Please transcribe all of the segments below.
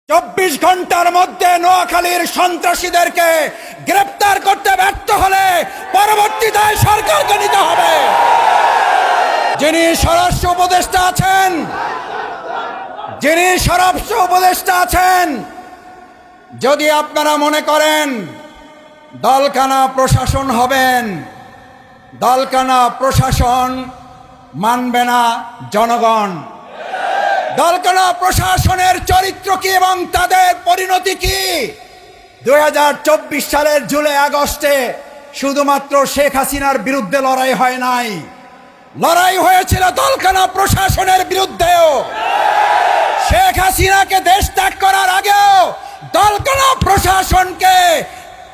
24 ঘন্টার মধ্যে নোয়াখালীর সন্ত্রাসীদেরকে গ্রেফতার করতে ব্যর্থ হলে পরবর্তী দায় সরকারকে নিতে হবে। যিনি স্বরাষ্ট্র উপদেষ্টা আছেন, যদি আপনারা মনে করেন দলকানা প্রশাসন হবেন, দলকানা প্রশাসন মানবে না জনগণ। দলকানা প্রশাসনের চরিত্র কি এবং তাদের পরিণতি কি? 2024 সালের জুলাই আগস্টে শুধুমাত্র শেখ হাসিনার বিরুদ্ধে লড়াই হয় নাই, লড়াই হয়েছিল দলকানা প্রশাসনের বিরুদ্ধেও। শেখ হাসিনাকে দেশ ত্যাগ করার আগেও দলকানা প্রশাসনকে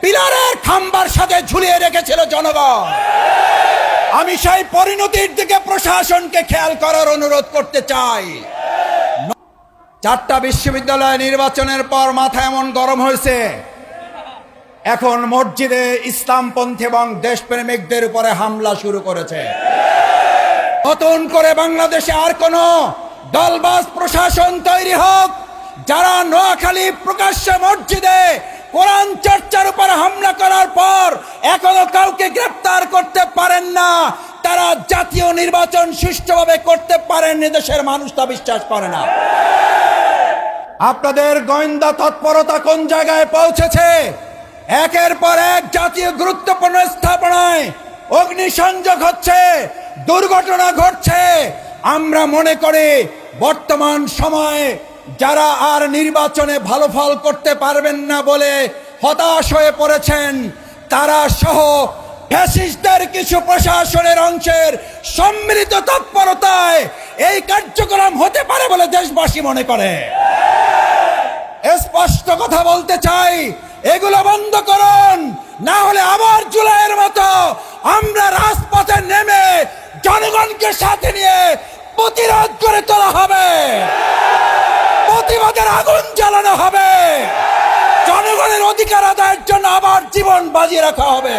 পিলারের খাম্বার সাথে ঝুলিয়ে রেখেছিল জনগণ। আমি সেই পরিণতির দিকে প্রশাসনকে খেয়াল করার অনুরোধ করতে চাই। 4টা বিশ্ববিদ্যালয় নির্বাচনের পর মাথা এমন গরম হয়েছে, এখন মসজিদে ইসলামপন্থী এবং দেশপ্রেমিকদের উপরে হামলা শুরু করেছে। নতুন করে বাংলাদেশে আর কোন দলবাজ প্রশাসন তৈরি হোক, যারা নোয়াখালী প্রকাশ্যে মসজিদে কোরআন চর্চার উপর হামলা করার পর এখনো কাউকে গ্রেফতার করতে পারেন না, তারা জাতীয় নির্বাচন সুষ্ঠুভাবে করতে পারেননি। দেশের মানুষ তা বিশ্বাস করে না। আপনাদের গোয়েন্দা তৎপরতা কোন জায়গায় পৌঁছেছে? একের পর এক জাতীয় গুরুত্বপূর্ণ স্থাপনায় অগ্নিসংযোগ হচ্ছে, দুর্ঘটনা ঘটছে। আমরা মনে করি বর্তমান সময়ে যারা আর নির্বাচনে ভালো ফল করতে পারবেন না বলে হতাশ হয়ে পড়েছেন, তারা সহ ফ্যাসিস্টদের কিছু প্রশাসনের অংশের সম্মিলিত তৎপরতায় এই কার্যক্রম হতে পারে বলে দেশবাসী মনে করে। স্পষ্ট কথা বলতে চাই, এগুলো বন্ধ করুন, না হলে আবার জুলাইয়ের মতো আমরা রাজপথে নেমে জনগণকে সাথে নিয়ে প্রতিরোধ করে তোলা হবে, প্রতিবাদের আগুন জ্বালানো হবে, জনগণের অধিকার আদায়ের জন্য আবার জীবন বাজি রাখা হবে।